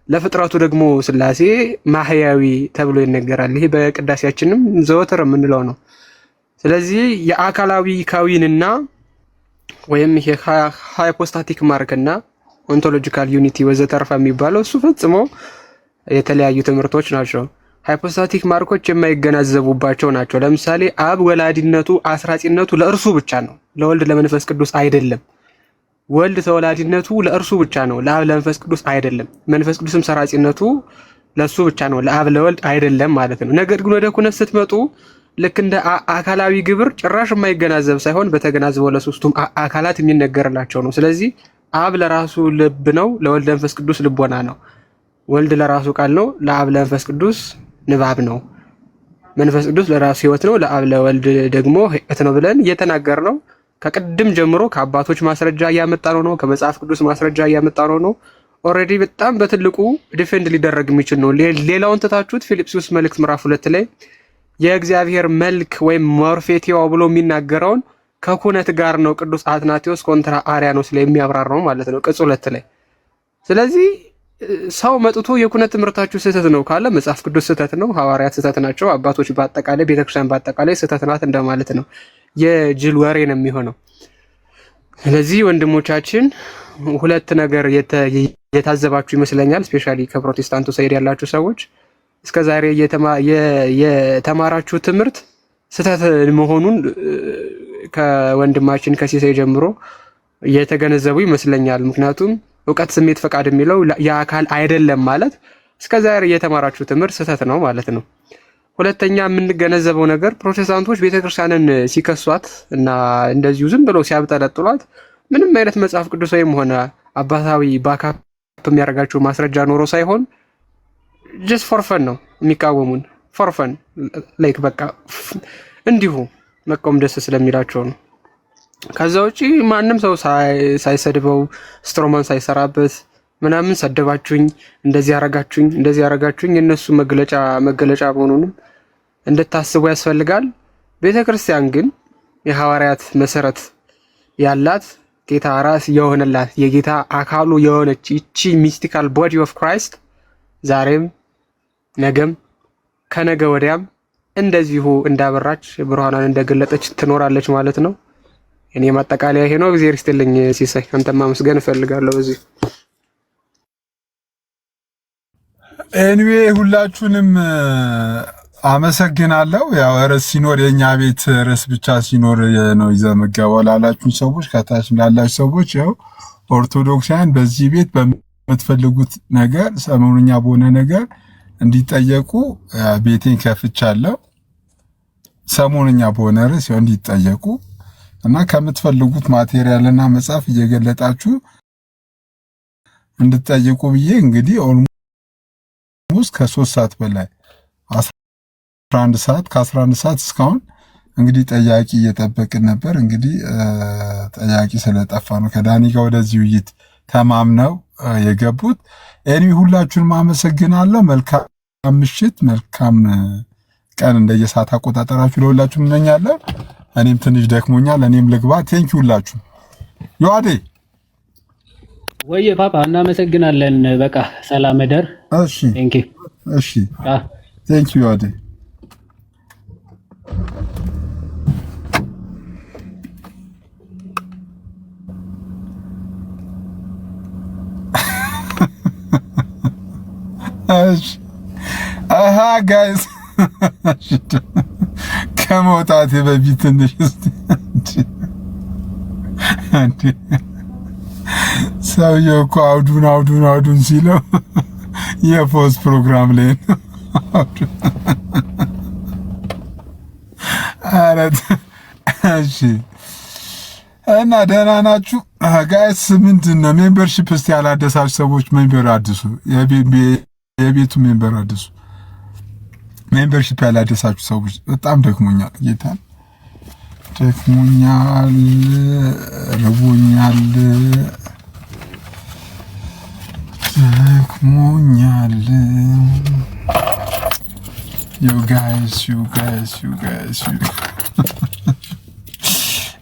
ለፍጥረቱ ደግሞ ሥላሴ ማህያዊ ተብሎ ይነገራል። ይሄ በቅዳሴያችንም ዘወትር የምንለው ነው። ስለዚህ የአካላዊ ካዊንና ወይም ይሄ ሃይፖስታቲክ ማርክና ኦንቶሎጂካል ዩኒቲ ወዘተርፈ የሚባለው እሱ ፈጽሞ የተለያዩ ትምህርቶች ናቸው። ሃይፖስታቲክ ማርኮች የማይገናዘቡባቸው ናቸው። ለምሳሌ አብ ወላዲነቱ አስራጺነቱ ለእርሱ ብቻ ነው፣ ለወልድ ለመንፈስ ቅዱስ አይደለም። ወልድ ተወላዲነቱ ለእርሱ ብቻ ነው፣ ለአብ ለመንፈስ ቅዱስ አይደለም። መንፈስ ቅዱስም ሰራጺነቱ ለእሱ ብቻ ነው፣ ለአብ ለወልድ አይደለም ማለት ነው። ነገር ግን ወደ ኩነት ስትመጡ ልክ እንደ አካላዊ ግብር ጭራሽ የማይገናዘብ ሳይሆን በተገናዝበው ለሶስቱም አካላት የሚነገርላቸው ነው። ስለዚህ አብ ለራሱ ልብ ነው፣ ለወልድ ለመንፈስ ቅዱስ ልቦና ነው። ወልድ ለራሱ ቃል ነው፣ ለአብ ለመንፈስ ቅዱስ ንባብ ነው። መንፈስ ቅዱስ ለራሱ ሕይወት ነው፣ ለአብ ለወልድ ደግሞ ሕይወት ነው ብለን እየተናገርነው ከቅድም ጀምሮ ከአባቶች ማስረጃ እያመጣነው ነው፣ ከመጽሐፍ ቅዱስ ማስረጃ እያመጣነው ነው። ኦልሬዲ በጣም በትልቁ ዲፌንድ ሊደረግ የሚችል ነው። ሌላውን ትታችሁት ፊልጵስዩስ መልእክት ምዕራፍ 2 ላይ የእግዚአብሔር መልክ ወይም ሞርፌቲዋ ብሎ የሚናገረውን ከኩነት ጋር ነው ቅዱስ አትናቴዎስ ኮንትራ አርያኖስ ላይ የሚያብራራው ማለት ነው ቅጽ 2 ላይ። ስለዚህ ሰው መጥቶ የኩነት ትምህርታችሁ ስህተት ነው ካለ መጽሐፍ ቅዱስ ስህተት ነው፣ ሐዋርያት ስህተት ናቸው፣ አባቶች በአጠቃላይ ቤተክርስቲያን በአጠቃላይ ስህተት ናት እንደማለት ነው። የጅል ወሬ ነው የሚሆነው። ስለዚህ ወንድሞቻችን ሁለት ነገር የታዘባችሁ ይመስለኛል። ስፔሻሊ ከፕሮቴስታንቱ ሳይድ ያላችሁ ሰዎች እስከዛሬ የተማራችሁ ትምህርት ስህተት መሆኑን ከወንድማችን ከሲሳይ ጀምሮ እየተገነዘቡ ይመስለኛል። ምክንያቱም እውቀት፣ ስሜት፣ ፈቃድ የሚለው የአካል አይደለም ማለት እስከዛሬ የተማራችሁ ትምህርት ስህተት ነው ማለት ነው። ሁለተኛ የምንገነዘበው ነገር ፕሮቴስታንቶች ቤተክርስቲያንን ሲከሷት እና እንደዚሁ ዝም ብለው ሲያብጠለጥሏት ምንም አይነት መጽሐፍ ቅዱስ ወይም ሆነ አባታዊ ባካፕ የሚያደርጋቸው ማስረጃ ኖሮ ሳይሆን ጀስት ፎርፈን ነው የሚቃወሙን። ፎርፈን ላይክ በቃ እንዲሁ መቆም ደስ ስለሚላቸው ነው። ከዛ ውጪ ማንም ሰው ሳይሰድበው ስትሮማን ሳይሰራበት ምናምን ሰደባችሁኝ፣ እንደዚህ ያረጋችሁኝ የእነሱ መገለጫ መሆኑንም እንድታስቡ ያስፈልጋል። ቤተክርስቲያን ግን የሐዋርያት መሰረት ያላት ጌታ ራስ የሆነላት የጌታ አካሉ የሆነች ይቺ ሚስቲካል ቦዲ ኦፍ ክራይስት ዛሬም ነገም ከነገ ወዲያም እንደዚሁ እንዳበራች ብርሃኗን እንደገለጠች ትኖራለች ማለት ነው። እኔ ማጠቃለያ ይሄ ነው። እግዚአብሔር ይስጥልኝ ሲሳይ፣ አንተም ማመስገን እፈልጋለሁ በዚህ። ኤኒዌይ ሁላችሁንም አመሰግናለሁ። ያው ርዕስ ሲኖር የኛ ቤት ርዕስ ብቻ ሲኖር ነው ይዘህ መገባው ላላችሁ ሰዎች፣ ከታችም ላላችሁ ሰዎች ያው ኦርቶዶክሳውያን በዚህ ቤት በምትፈልጉት ነገር ሰሞኑኛ በሆነ ነገር እንዲጠየቁ ቤቴን ከፍቻለሁ። ሰሞኑኛ በሆነ ርዕስ ያው እንዲጠየቁ እና ከምትፈልጉት ማቴሪያልና መጽሐፍ እየገለጣችሁ እንድትጠይቁ ብዬ እንግዲህ ኦልሞስት ከ3 ሰዓት በላይ 11 ሰዓት ከ11 ሰዓት እስካሁን እንግዲህ ጠያቂ እየጠበቅን ነበር። እንግዲህ ጠያቂ ስለጠፋ ነው ከዳኒ ጋር ወደዚህ ውይይት ተማምነው የገቡት። ሁላችሁንም አመሰግናለሁ። መልካም ምሽት፣ መልካም ቀን እንደየሰዓት አቆጣጠራችሁ ለሁላችሁም እመኛለሁ። እኔም ትንሽ ደክሞኛል፣ እኔም ልግባ። ቴንኪው ሁላችሁ። ዮአዴ ወይ ፓፓ እናመሰግናለን። በቃ ሰላም እደር። እሺ ቴንኪው። እሺ ቴንኪው ዮአዴ። አሃ ጋይስ ከመውጣቴ በፊት ትንሽ ሰውዬው እኮ አውዱን ሲለው የፖስት ፕሮግራም ላይ ነው። እሺ እና ደህና ናችሁ ጋይስ? ምንድን ነው ሜምበርሺፕ እስቲ ያላደሳችሁ ሰዎች ሜምበር አድሱ። የቤቱ ሜምበር አድሱ። ሜምበርሺፕ ያላደሳችሁ ሰዎች በጣም ደክሞኛል፣ ጌታን ደክሞኛል፣ ርቦኛል፣ ደክሞኛል። ዩ ጋይስ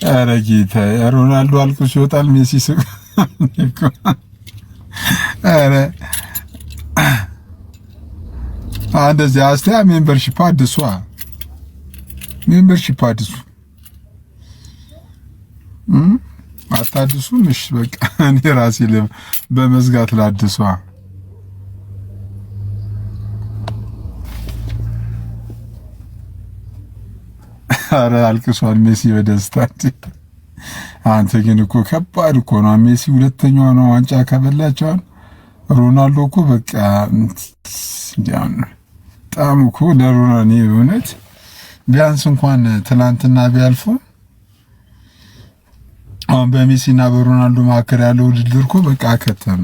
ኧረ ጌታ ሮናልዶ አልቆ ይወጣል፣ ሜሲ ስቅ ኧረ እንደዚህ አስተያ ሜምበርሺፕ አድሱ። ሜምበርሺፕ አድሱ። አታድሱም? እሺ በቃ እኔ ራሴ በመዝጋት ላድሷ። ኧረ አልቅሷል ሜሲ በደስታ። አንተ ግን እኮ ከባድ እኮ ነው። ሜሲ ሁለተኛው ነው ዋንጫ ከበላቸው። ሮናልዶ እኮ በቃ እንዲያን በጣም እኮ ለሮናልዶ እውነት ቢያንስ እንኳን ትላንትና ቢያልፉ አሁን በሜሲና በሮናልዶ መካከል ያለው ውድድር እኮ በቃ ከተማ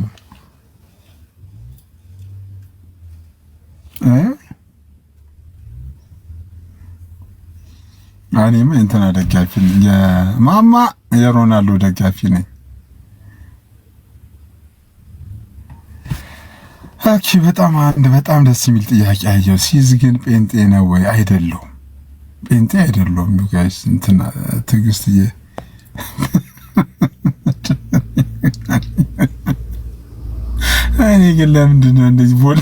እኔማ እንትና ደጋፊ ነኝ፣ የማማ የሮናልዶ ደጋፊ ነኝ። ኦኬ በጣም ደስ የሚል ጥያቄ አየሁ። ሲዝ ግን ጴንጤ ነው ወይ? አይደለሁም፣ ጴንጤ አይደለሁም ጋይስ። እንትና ትዕግስትዬ እኔ ግን ለምንድን ነው እንደዚህ ቦል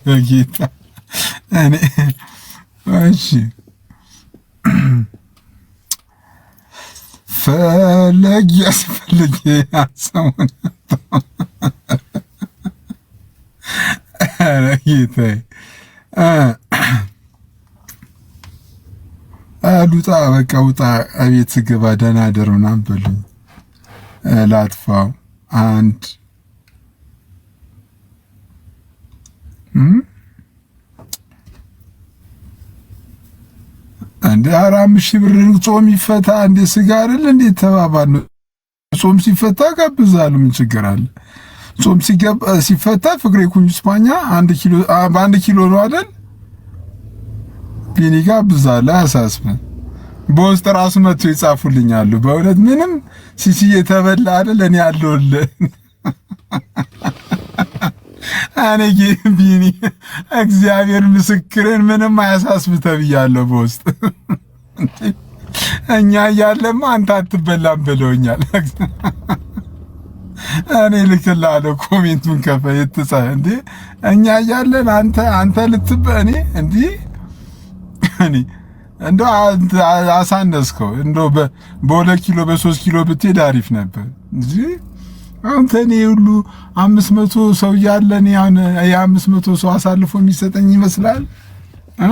በጌታ እኔ እሺ ፈለግ ያስፈልግ ያሰሙን ጌታዬ አሉጣ በቃ ውጣ፣ አቤት ስገባ ደህና ደር ምናምን በሉኝ። ላጥፋው አንድ እንደ 4,000 ብር ጾም ይፈታ እንደ ስጋ አይደል እንደ ተባባል ነው። ጾም ሲፈታ ጋብዛለሁ፣ ምን ችግር አለ? ጾም ሲፈታ ፍቅሬ ኩኝ ስፓኛ 1 ኪሎ በ1 ኪሎ ነው አይደል? ቢኒ ጋብዛለሁ፣ አያሳስብም። በውስጥ ራሱ መጥቶ ይጻፉልኛል። በእውነት ምንም ሲሲዬ ተበላ አይደል? እኔ አለሁልህ። እኔ ቢኒ እግዚአብሔር ምስክሬን ምንም አያሳስብ ተብያለሁ በውስጥ። እኛ እያለማ አንተ አትበላም ብለውኛል። እኔ ልክልሃለሁ፣ ኮሜንቱን ከፈየትሳ እንዴ እኛ እያለን አንተ ልትበኔ እንዴ እኔ እንደው አሳነስከው። እንደው በ2 ኪሎ በ3 ኪሎ ብትሄድ አሪፍ ነበር እንጂ አንተ እኔ ሁሉ 500 ሰው ያለን ያን የ500 ሰው አሳልፎ የሚሰጠኝ ይመስላል እ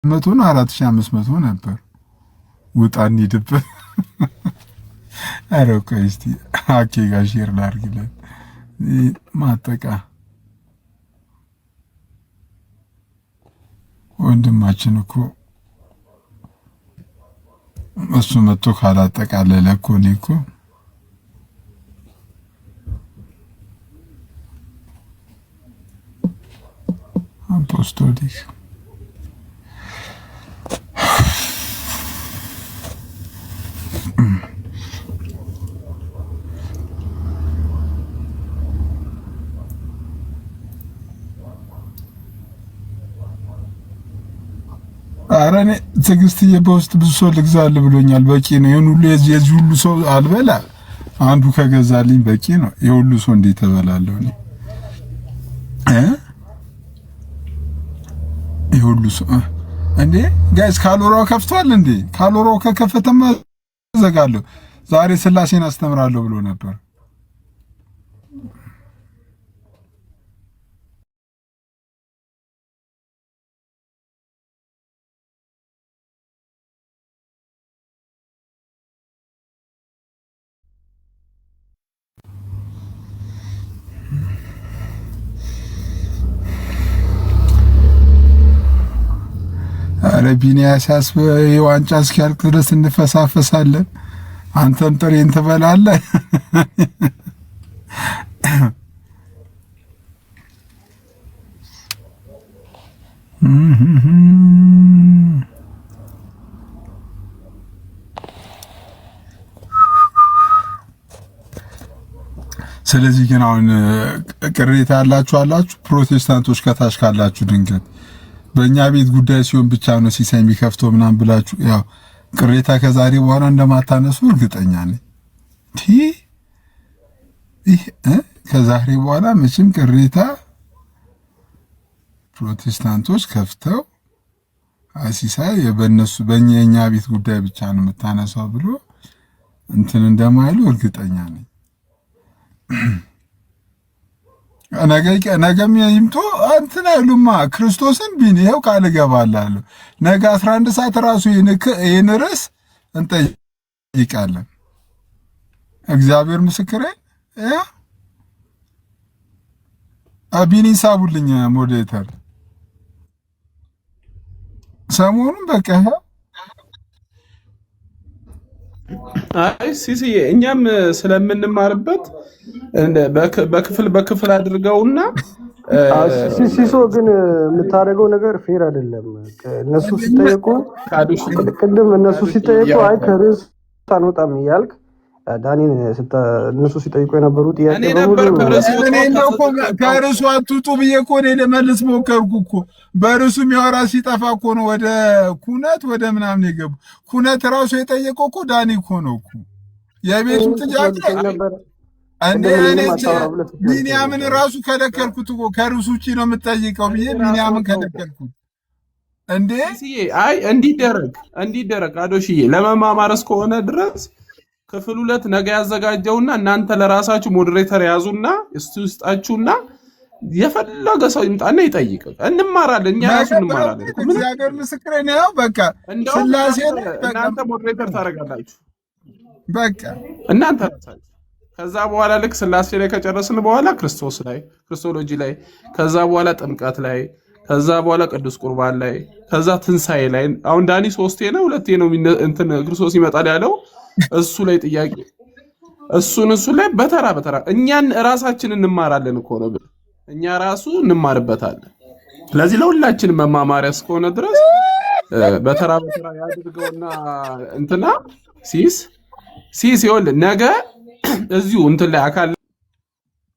መቶን 4500 ነበር። ውጣ እንሂድበት። ኧረ ቆይ እስቲ አኬ ጋር ሼር ላድርግለት። ማጠቃ ወንድማችን እኮ እሱ መጥቶ ካላጠቃለለ እኮ እኔ እኮ አፖስቶሊክ አረኔ ትዕግስትዬ በውስጥ ብዙ ሰው ልግዛል ብሎኛል። በቂ ነው። ይሄን ሁሉ የዚህ ሁሉ ሰው አልበላ፣ አንዱ ከገዛልኝ በቂ ነው። የሁሉ ሰው እንዴት ተበላለሁ እኔ የሁሉ ሰው እንዴ ጋይስ ካሎራው ከፍቷል እንዴ? ካሎራው ከከፈተማ ዘጋለሁ። ዛሬ ስላሴን አስተምራለሁ ብሎ ነበር። አረ ቢኒያ ሲያስበ የዋንጫ እስኪያልቅ ድረስ እንፈሳፈሳለን። አንተም ጥሬን ትበላለህ። ስለዚህ ግን አሁን ቅሬታ ያላችሁ ፕሮቴስታንቶች ከታች ካላችሁ ድንገት በእኛ ቤት ጉዳይ ሲሆን ብቻ ነው ሲሳይ የሚከፍተው ምናምን ብላችሁ ያው ቅሬታ ከዛሬ በኋላ እንደማታነሱ እርግጠኛ ነኝ። ከዛሬ በኋላ መቼም ቅሬታ ፕሮቴስታንቶች ከፍተው ሲሳይ በእነሱ በእኛ ቤት ጉዳይ ብቻ ነው የምታነሳው ብሎ እንትን እንደማይሉ እርግጠኛ ነኝ። ነገም ይምጡ እንትን አይሉማ ክርስቶስን ቢን ይኸው ቃል እገባላለሁ ነገ 11 ሰዓት ራሱ ይህን ርዕስ እንጠይቃለን። እግዚአብሔር ምስክሬ ቢኒ ሳቡልኝ ሞዴሬተር ሰሞኑን በቃ አይ ሲሲ እኛም ስለምንማርበት በክፍል አድርገውና ሲሶ ግን የምታደርገው ነገር ፌር አይደለም። እነሱ ሲጠየቁ ቅድም እነሱ ሲጠየቁ አይ ከርዕስ አንወጣም እያልክ ዳኒን እነሱ ሲጠይቁ የነበሩ ጥያቄ ከርዕሱ አትውጡ ብዬ እኮ እኔ ልመልስ ሞከርኩ እኮ። በርዕሱ የሚያወራ ሲጠፋ እኮ ነው ወደ ኩነት ወደ ምናምን የገቡ። ኩነት ራሱ የጠየቀው እኮ ዳኒ እኮ ነው እኮ የቤቱ ጥያቄ ቢኒያምን ራሱ ከለከልኩት እኮ ከርዕሱ ውጪ ነው የምጠይቀው ብዬ ቢኒያምን ከለከልኩት። እንዴ አይ እንዲደረግ አዶሽዬ ለመማማር እስከሆነ ድረስ ክፍል 2 ነገ ያዘጋጀውና እናንተ ለራሳችሁ ሞዴሬተር ያዙና እስቲ ውስጣችሁና የፈለገ ሰው ይምጣና ይጠይቅ። እንማራለን፣ እኛ ራሱ እንማራለን። እግዚአብሔር ምስክሬ ነው። በቃ ስላሴ እናንተ ሞዴሬተር ታደርጋላችሁ። በቃ እናንተ ራሳችሁ። ከዛ በኋላ ልክ ስላሴ ላይ ከጨረስን በኋላ ክርስቶስ ላይ ክርስቶሎጂ ላይ፣ ከዛ በኋላ ጥምቀት ላይ፣ ከዛ በኋላ ቅዱስ ቁርባን ላይ፣ ከዛ ትንሳኤ ላይ። አሁን ዳኒ 3 ነው 2 ነው እንትን ክርስቶስ ይመጣል ያለው እሱ ላይ ጥያቄ እሱ ላይ በተራ እኛን ራሳችን እንማራለን እኮ ነው። እኛ ራሱ እንማርበታለን። ስለዚህ ለሁላችን መማማሪያ እስከሆነ ድረስ በተራ ያድርገውና እንትና ሲስ ይኸውልህ ነገ እዚሁ እንትን ላይ አካል